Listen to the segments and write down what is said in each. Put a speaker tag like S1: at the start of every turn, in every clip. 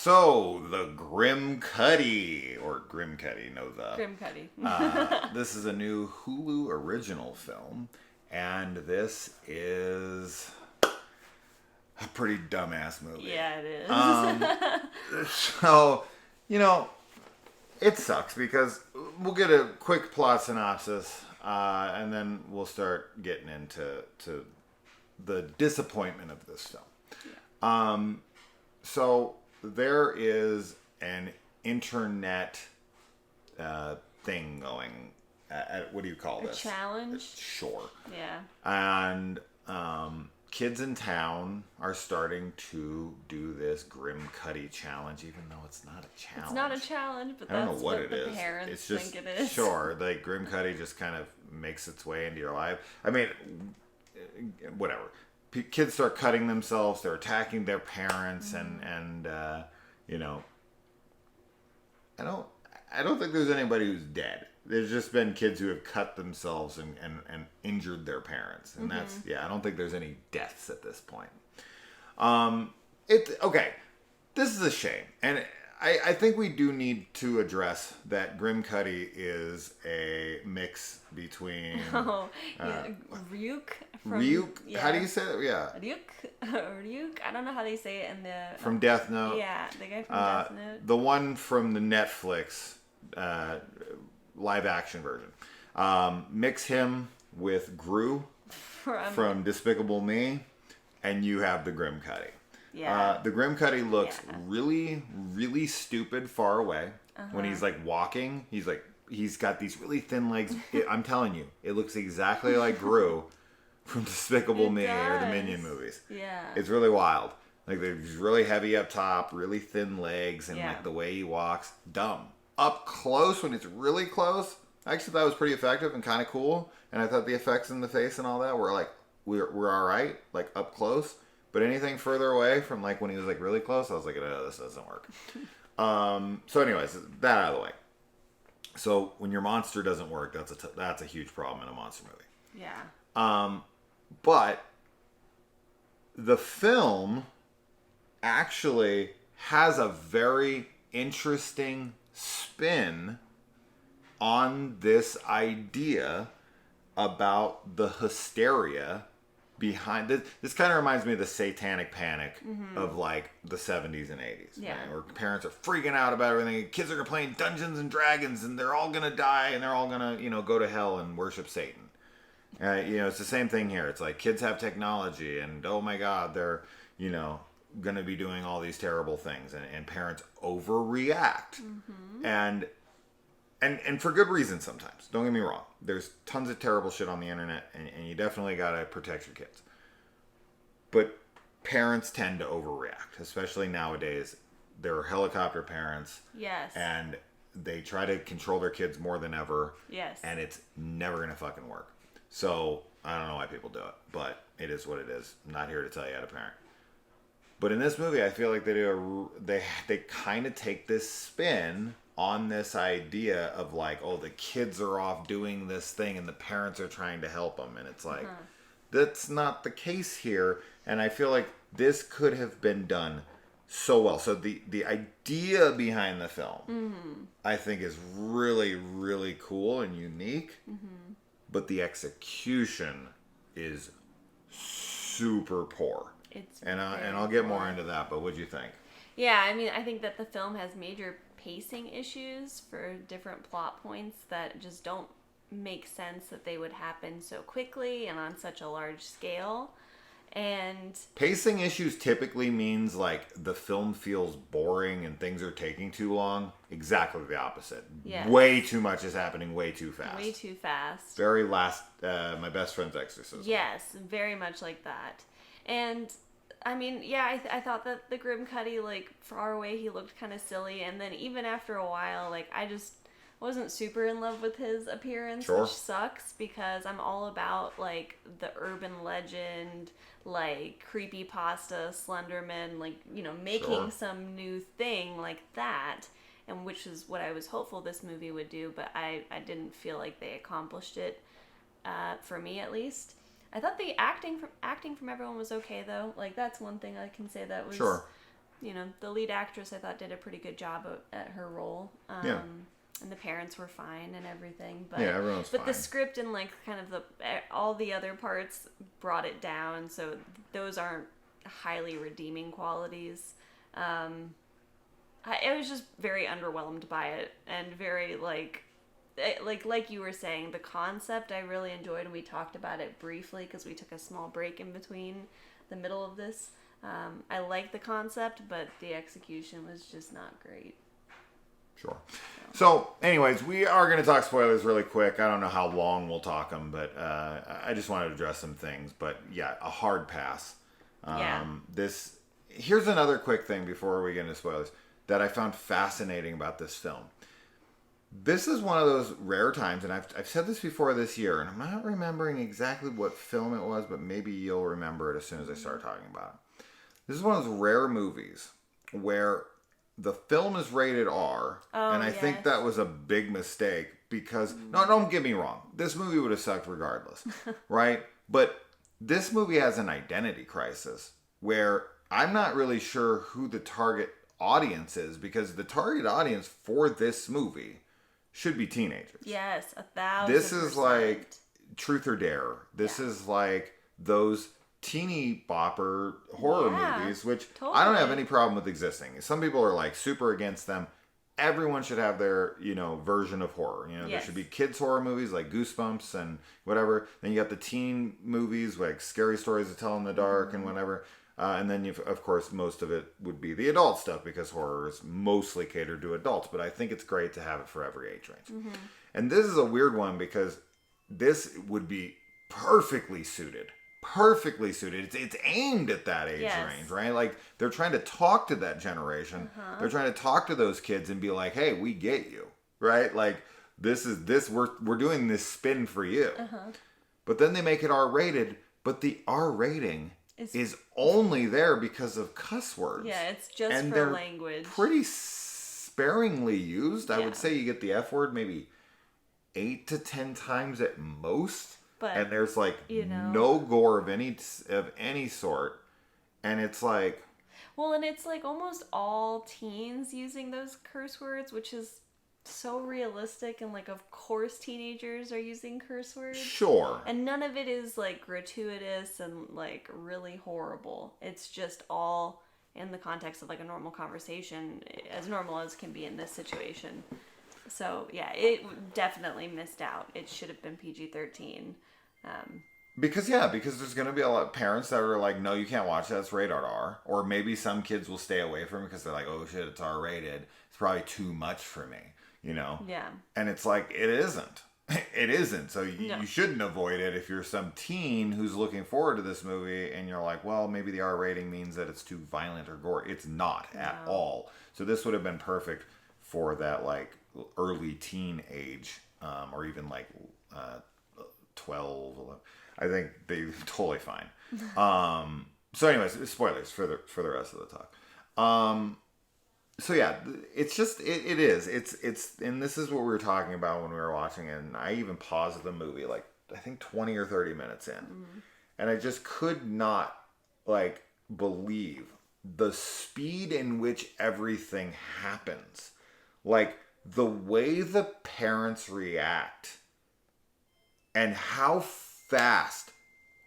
S1: So, the Grimcutty, or Grimcutty, no the.
S2: Grimcutty.
S1: This is a new Hulu original film, and this is a pretty dumbass movie.
S2: Yeah, it is.
S1: So, it sucks because we'll get a quick plot synopsis, and then we'll start getting into the disappointment of this film. Yeah. So there is an internet thing going. What do you call this?
S2: A challenge?
S1: Sure.
S2: Yeah.
S1: And kids in town are starting to do this Grimcutty challenge, even though it's not a challenge.
S2: It's not a challenge, but
S1: I don't
S2: that's
S1: know what
S2: what
S1: it
S2: the
S1: is.
S2: parents
S1: It's just,
S2: think it is.
S1: Sure, like Grimcutty just kind of makes its way into your life. I mean, whatever. Kids start cutting themselves. They're attacking their parents, and I don't think there's anybody who's dead. There's just been kids who have cut themselves and injured their parents, and I don't think there's any deaths at this point. Okay. This is a shame, and I think we do need to address that Grimcutty is a mix between
S2: Ryuk.
S1: Ryuk? Yeah. How do you say it? Yeah.
S2: Ryuk. I don't know how they say it in the...
S1: From Death Note.
S2: Yeah, the guy from Death Note.
S1: The one from the Netflix live action version. Mix him with Gru from Despicable Me, and you have the Grimcutty.
S2: Yeah.
S1: The Grimcutty looks really, really stupid far away. When he's like walking, he's got these really thin legs. I'm telling you, it looks exactly like Gru from Despicable Me or the Minion movies.
S2: Yeah.
S1: It's really wild. Like he's really heavy up top, really thin legs, and like the way he walks, dumb. Up close, when it's really close, I actually thought it was pretty effective and kind of cool. And I thought the effects in the face and all that were like, we're all right, like up close. But anything further away from like when he was like really close, I was like, no, this doesn't work. So anyways, that out of the way. So when your monster doesn't work, that's a huge problem in a monster movie.
S2: Yeah.
S1: But the film actually has a very interesting spin on this idea about the hysteria behind this. This kind of reminds me of the satanic panic of like the 70s and 80s.
S2: Yeah.
S1: Right? Where parents are freaking out about everything. Kids are playing Dungeons and Dragons and they're all going to die and they're all going to, go to hell and worship Satan. It's the same thing here. It's like kids have technology and oh my God, they're, going to be doing all these terrible things and parents overreact. And for good reason sometimes. Don't get me wrong. There's tons of terrible shit on the internet, and you definitely got to protect your kids. But parents tend to overreact, especially nowadays. There are helicopter parents.
S2: Yes.
S1: And they try to control their kids more than ever.
S2: Yes.
S1: And it's never going to fucking work. So, I don't know why people do it, but it is what it is. I'm not here to tell you how to parent. But in this movie, I feel like they kind of take this spin on this idea of like, oh, the kids are off doing this thing and the parents are trying to help them. And it's like, that's not the case here. And I feel like this could have been done so well. So the idea behind the film, I think is really, really cool and unique. But the execution is super poor. And I'll get more into that, but what'd you think?
S2: Yeah, I mean, I think that the film has major pacing issues for different plot points that just don't make sense that they would happen so quickly and on such a large scale. And
S1: pacing issues typically means like the film feels boring and things are taking too long. Exactly the opposite. Yes. Way too much is happening way too fast.
S2: Way too fast.
S1: Very My Best Friend's Exorcism.
S2: Yes, very much like that. And I mean, yeah, I thought that the Grimcutty, like, far away, he looked kind of silly. And then even after a while, like, I just wasn't super in love with his appearance, which sucks because I'm all about, like, the urban legend, like, creepypasta, Slenderman, like, making some new thing like that. And which is what I was hopeful this movie would do, but I didn't feel like they accomplished it, for me at least. I thought the acting from everyone was okay though. Like that's one thing I can say that was the lead actress I thought did a pretty good job at her role.
S1: Yeah.
S2: And the parents were fine and everything, but
S1: yeah, everyone's
S2: but
S1: fine.
S2: the script and like kind of all the other parts brought it down. So those aren't highly redeeming qualities. I was just very underwhelmed by it, and very like you were saying, the concept I really enjoyed, and we talked about it briefly because we took a small break in between the middle of this. I like the concept, but the execution was just not great.
S1: Sure. So, anyways, we are going to talk spoilers really quick. I don't know how long we'll talk them, but I just wanted to address some things. But yeah, a hard pass. Here's another quick thing before we get into spoilers that I found fascinating about this film. This is one of those rare times, and I've said this before this year, and I'm not remembering exactly what film it was, but maybe you'll remember it as soon as I start talking about it. This is one of those rare movies where the film is rated R, and I think that was a big mistake because, no, don't get me wrong, this movie would have sucked regardless, right? But this movie has an identity crisis where I'm not really sure who the target audience is, because the target audience for this movie should be teenagers.
S2: Yes, 1,000%.
S1: This is like Truth or Dare. This is like those teeny bopper horror movies, which I don't have any problem with existing. Some people are like super against them. Everyone should have their, version of horror. There should be kids horror movies like Goosebumps and whatever. Then you got the teen movies like Scary Stories to Tell in the Dark and whatever. And then, of course, most of it would be the adult stuff because horror is mostly catered to adults. But I think it's great to have it for every age range. Mm-hmm. And this is a weird one because this would be perfectly suited. It's aimed at that age range, right? Like, they're trying to talk to that generation. They're trying to talk to those kids and be like, hey, we get you, right? Like, we're doing this spin for you. But then they make it R-rated, but the R rating is only there because of cuss words.
S2: Yeah, it's just for language.
S1: Pretty sparingly used. I would say you get the F word maybe 8 to 10 times at most. And there's like no gore of any sort, and it's like,
S2: well, and it's like almost all teens using those curse words, which is so realistic, and like of course teenagers are using curse words.
S1: Sure.
S2: And none of it is like gratuitous and like really horrible. It's just all in the context of like a normal conversation, as normal as can be in this situation. So yeah, it definitely missed out. It should have been PG-13.
S1: Because there's going to be a lot of parents that are like, no, you can't watch that, it's rated R. Or maybe some kids will stay away from it because they're like, oh shit, it's R-rated. It's probably too much for me,
S2: Yeah.
S1: And it's like, it isn't. It isn't. So you shouldn't avoid it if you're some teen who's looking forward to this movie and you're like, well, maybe the R rating means that it's too violent or gory. It's not at all. So this would have been perfect for that like early teen age, or even like 12, 11. I think they're totally fine. So anyways, spoilers for the rest of the talk. So yeah, it's just, it is. It's, and this is what we were talking about when we were watching it, and I even paused the movie like, I think 20 or 30 minutes in. And I just could not like believe the speed in which everything happens. Like the way the parents react and how fast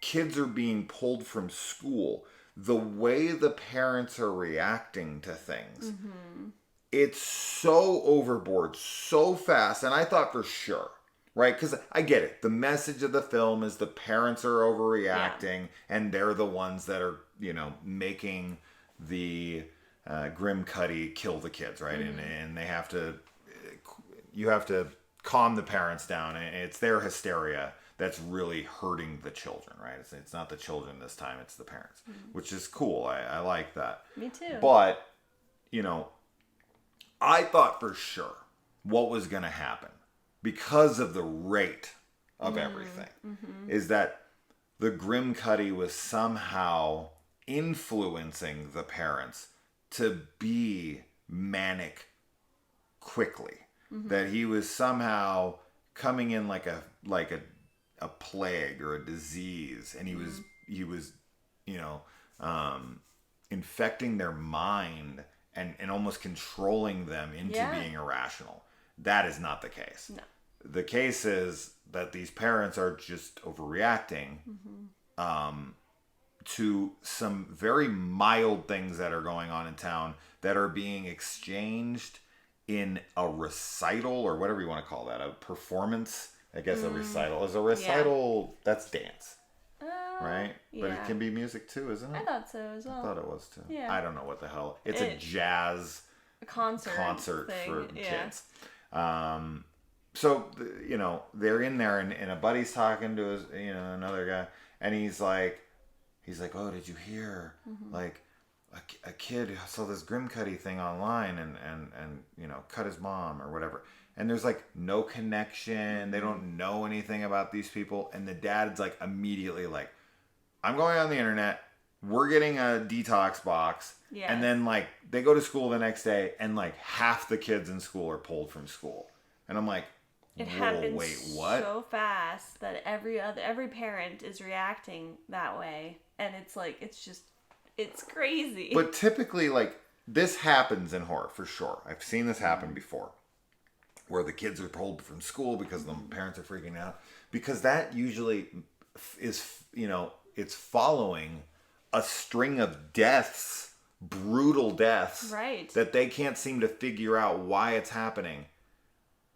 S1: kids are being pulled from school, the way the parents are reacting to things. It's so overboard, so fast. And I thought for sure, right? Because I get it. The message of the film is the parents are overreacting and they're the ones that are, making the Grimcutty kill the kids, right? And they have to, you have to calm the parents down, and it's their hysteria that's really hurting the children, right? It's not the children this time, it's the parents, which is cool. I like that.
S2: Me too.
S1: But, I thought for sure what was going to happen because of the rate of everything is that the Grimcutty was somehow influencing the parents to be manic quickly. That he was somehow coming in like a plague or a disease, and he was infecting their mind and almost controlling them into
S2: Yeah.
S1: being irrational. That is not the case.
S2: No.
S1: The case is that these parents are just overreacting to some very mild things that are going on in town that are being exchanged in a recital, or whatever you want to call that, a performance. I guess a recital is a recital. Yeah. That's dance, right?
S2: Yeah.
S1: But it can be music too, isn't it?
S2: I thought so as well.
S1: I thought it was too.
S2: Yeah.
S1: I don't know what the hell. It's a jazz concert
S2: thing.
S1: for kids. So they're in there, and a buddy's talking to his, another guy, and he's like, oh, did you hear? Like, a kid saw this Grimcutty thing online and cut his mom or whatever. And there's like no connection. They don't know anything about these people. And the dad's like immediately like, I'm going on the internet. We're getting a detox box.
S2: Yeah.
S1: And then like they go to school the next day and like half the kids in school are pulled from school. And I'm like,
S2: it happens
S1: wait, what?
S2: So fast that every parent is reacting that way. And it's like, it's crazy.
S1: But typically, like, this happens in horror, for sure. I've seen this happen before. Where the kids are pulled from school because the parents are freaking out. Because that usually is, it's following a string of deaths, brutal deaths.
S2: Right.
S1: That they can't seem to figure out why it's happening.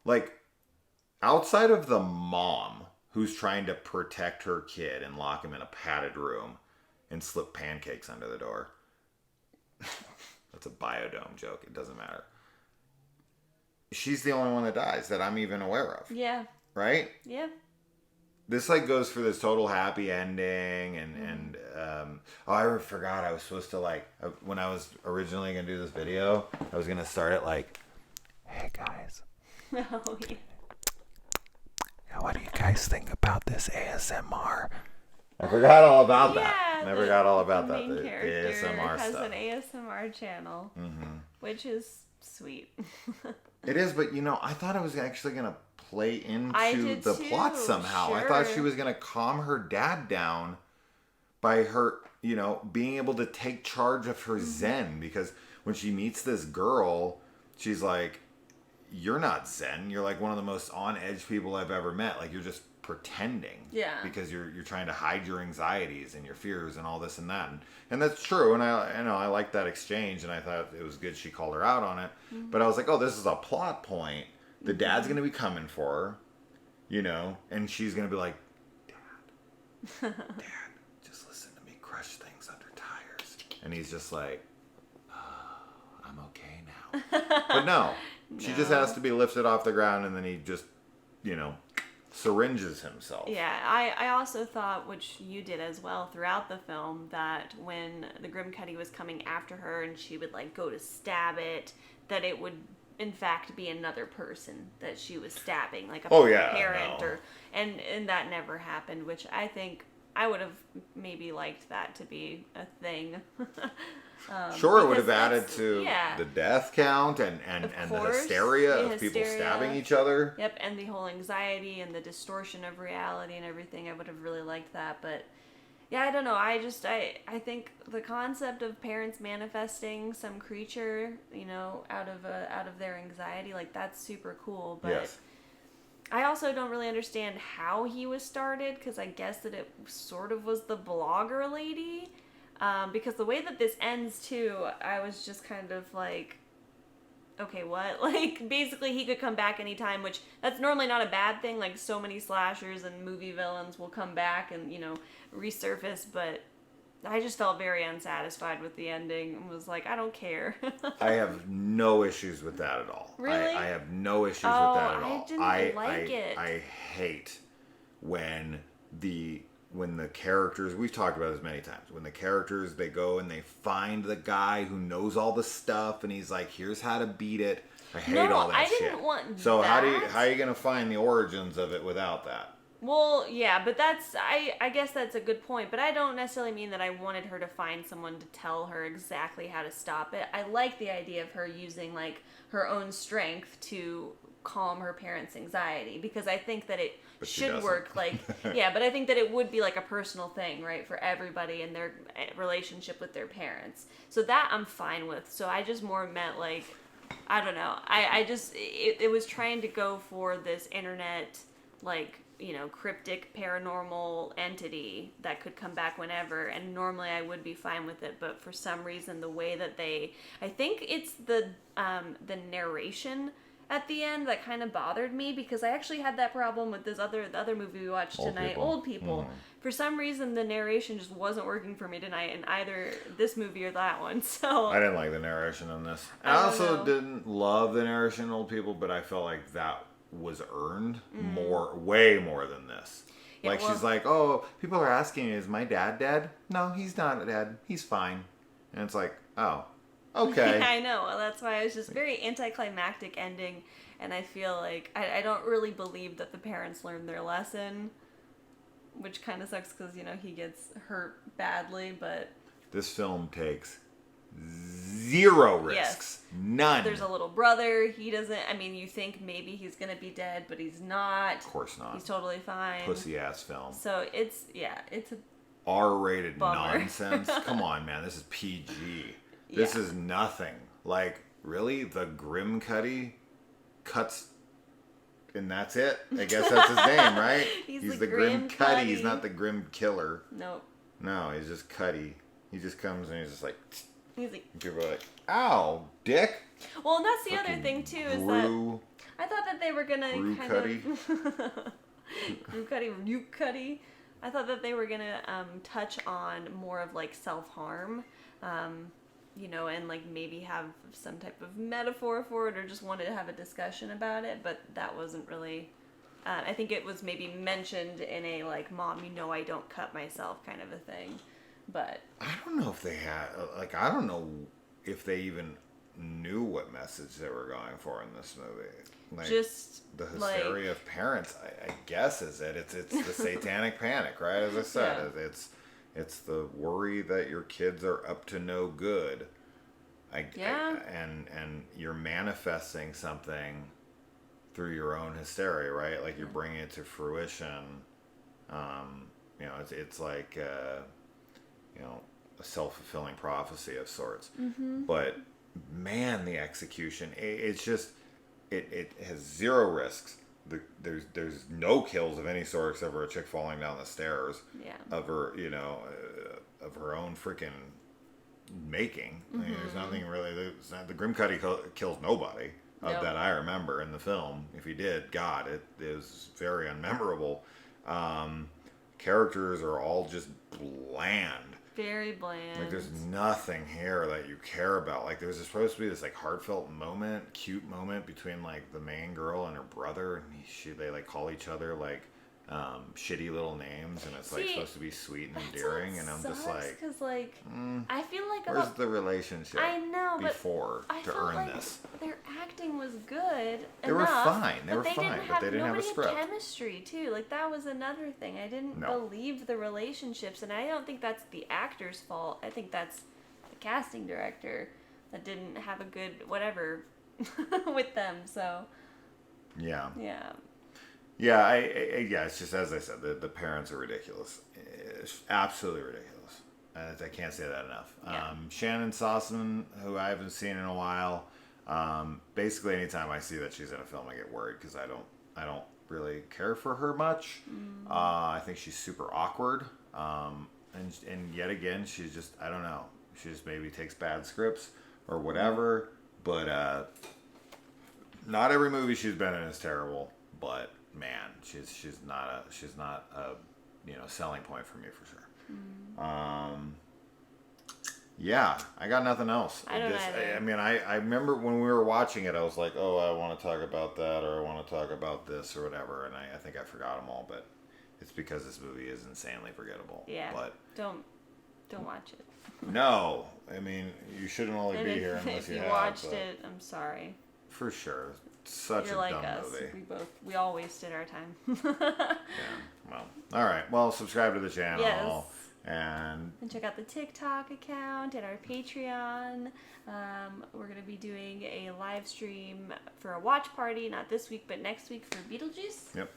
S1: Like, outside of the mom who's trying to protect her kid and lock him in a padded room and slip pancakes under the door. That's a Biodome joke. It doesn't matter. She's the only one that dies that I'm even aware of.
S2: Yeah.
S1: Right?
S2: Yeah.
S1: This like goes for this total happy ending and I forgot I was supposed to when I was originally going to do this video, I was going to start it like, hey guys.
S2: Oh, yeah.
S1: What do you guys think about this ASMR? I forgot all about that. I forgot all about that.
S2: The main character
S1: ASMR
S2: has
S1: stuff.
S2: an ASMR channel, which is sweet.
S1: It is, but I thought it was actually going to play into the plot somehow.
S2: Sure.
S1: I thought she was going to calm her dad down by her, being able to take charge of her Zen. Because when she meets this girl, she's like, you're not Zen. You're like one of the most on edge people I've ever met. Like, you're just pretending.
S2: Yeah.
S1: Because you're trying to hide your anxieties and your fears and all this and that. And that's true. And I liked that exchange, and I thought it was good she called her out on it. But I was like, oh, this is a plot point. The dad's going to be coming for her, and she's going to be like, Dad, just listen to me crush things under tires. And he's just like, oh, I'm okay now. But no. She just has to be lifted off the ground, and then he just, syringes himself.
S2: Yeah, I also thought, which you did as well throughout the film, that when the Grimcutty was coming after her and she would like go to stab it, that it would in fact be another person that she was stabbing, like a parent, and that never happened, which I think I would have maybe liked that to be a thing.
S1: Sure, it would have added to the death count and the hysteria of people stabbing each other.
S2: Yep, and the whole anxiety and the distortion of reality and everything. I would have really liked that, but yeah, I don't know. I think the concept of parents manifesting some creature, out of their anxiety, like, that's super cool. But
S1: yes.
S2: I also don't really understand how he was started, because I guess that it sort of was the blogger lady. Because the way that this ends, too, I was just kind of like, okay, what? Like, basically, he could come back anytime, which that's normally not a bad thing. Like, so many slashers and movie villains will come back and, resurface, but I just felt very unsatisfied with the ending and was like, I don't care.
S1: I have no issues with that at all.
S2: Really?
S1: I have no issues with that at all.
S2: I didn't like it.
S1: I hate when the characters, we've talked about this many times, when the characters, they go and they find the guy who knows all the stuff and he's like, here's how to beat it. I hate all that shit.
S2: I didn't want
S1: so
S2: that.
S1: how are you going to find the origins of it without that?
S2: Well, yeah, but I guess that's a good point, but I don't necessarily mean that I wanted her to find someone to tell her exactly how to stop it. I like the idea of her using, like, her own strength to calm her parents' anxiety, because I think that it
S1: But she
S2: should
S1: doesn't.
S2: work like yeah, but I think that it would be like a personal thing, right, for everybody in their relationship with their parents. So that I'm fine with. So I just more meant like, I don't know. I just it was trying to go for this internet like, you know, cryptic paranormal entity that could come back whenever, and normally I would be fine with it, but for some reason the way that I think it's the narration at the end that kind of bothered me, because I actually had that problem with the other movie we watched tonight, Old People. For some reason the narration just wasn't working for me tonight in either this movie or that one. So
S1: I didn't like the narration in this. I
S2: don't
S1: also
S2: know.
S1: didn't love the narration in Old People, but I felt like that was earned way more than this.
S2: Yeah,
S1: Like,
S2: well-
S1: she's like, oh, people are asking, is my dad dead? No, he's not dead. He's fine. And it's like, oh, okay.
S2: Yeah, I know. Well, that's why it was just very anticlimactic ending, and I feel like I don't really believe that the parents learned their lesson, which kind of sucks because, you know, he gets hurt badly, but
S1: This film takes zero risks.
S2: Yes.
S1: None.
S2: there's a little brother. He doesn't, I mean, you think maybe he's going to be dead, but he's not.
S1: Of course not.
S2: He's totally fine.
S1: Pussy ass film.
S2: So it's a
S1: R-rated
S2: Bummer.
S1: nonsense. Come on, man. This is PG. This is nothing. Like, really? The Grimcutty cuts, and that's it? I guess that's his name, right?
S2: He's
S1: the
S2: the
S1: Grimcutty. He's
S2: Grimcutty.
S1: not the Grim Killer.
S2: Nope.
S1: No, he's just Cutty. He just comes and he's just like,
S2: He's like,
S1: people are like, ow, dick.
S2: well, and that's the other
S1: Fucking
S2: thing too, is that
S1: Brew.
S2: I thought that they were gonna kind of Grimcutty. I thought that they were gonna touch on more of like self-harm, you know, and like maybe have some type of metaphor for it, or just wanted to have a discussion about it. But that wasn't really. I think it was maybe mentioned in a like, "Mom, you know I don't cut myself" kind of a thing. But
S1: I don't know if they had, like, I don't know if they even knew what message they were going for in this movie. Like,
S2: just
S1: the hysteria of parents, I guess, is it. It's the satanic panic, right? As I said, it's the worry that your kids are up to no good. And you're manifesting something through your own hysteria, right? Like, you're bringing it to fruition. You know, it's like, you know, a self-fulfilling prophecy of sorts.
S2: Mm-hmm.
S1: But man, the execution, it's just, it has zero risks. There's no kills of any sort except for a chick falling down the stairs of her, you know, of her own freaking making. I mean, there's nothing really. The Grimcutty kills nobody that I remember in the film. If he did, God, it is very unmemorable. Characters are all just bland.
S2: very bland.
S1: Like, there's nothing here that you care about. Like, there's supposed to be this, like, heartfelt moment, cute moment between, like, the main girl and her brother, and they, like, call each other, like, shitty little names, and it's, like, supposed to be sweet and endearing, and I'm just like,
S2: because, like, I feel like
S1: where's the relationship
S2: I know, but
S1: before
S2: I
S1: to
S2: felt
S1: earn
S2: like
S1: this?
S2: their acting was good.
S1: They were
S2: enough,
S1: fine. They
S2: but
S1: were fine, but they didn't have a
S2: nobody
S1: script.
S2: had chemistry too. Like, that was another thing. I didn't believe the relationships, and I don't think that's the actor's fault. I think that's the casting director that didn't have a good whatever with them. So
S1: Yeah.
S2: yeah.
S1: Yeah, yeah, it's just, as I said, the parents are ridiculous. It's absolutely ridiculous. I can't say that enough.
S2: Yeah.
S1: Shannon Sossamon, who I haven't seen in a while, basically anytime I see that she's in a film, I get worried because I don't really care for her much. I think she's super awkward. And yet again, she's just, I don't know. She just maybe takes bad scripts or whatever. But not every movie she's been in is terrible. But man, she's not a you know, selling point for me for sure. Yeah, I got nothing else.
S2: I don't either.
S1: I mean, I remember when we were watching it, I was like, oh, I want to talk about that, or I want to talk about this, or whatever, and I think I forgot them all, but it's because this movie is insanely forgettable.
S2: Yeah.
S1: But
S2: Don't watch it.
S1: no, I mean, you shouldn't only
S2: And
S1: be here unless
S2: if you
S1: have.
S2: watched
S1: but
S2: it, I'm sorry.
S1: for sure. Such
S2: You're
S1: a
S2: like
S1: dumb
S2: us.
S1: movie.
S2: We all wasted our time.
S1: Yeah. Well, all right. Well, subscribe to the channel.
S2: Yes.
S1: And
S2: check out the TikTok account and our Patreon. We're going to be doing a live stream for a watch party, not this week, but next week for Beetlejuice.
S1: Yep.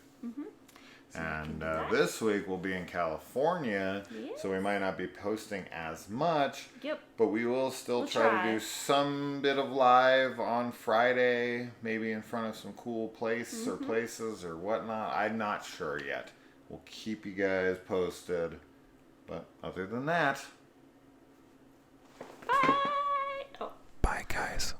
S2: So
S1: and this week we'll be in California, so we might not be posting as much.
S2: Yep.
S1: But we will still try to do some bit of live on Friday, maybe in front of some cool place or places or whatnot. I'm not sure yet. We'll keep you guys posted. But other than that,
S2: bye.
S1: Bye, guys.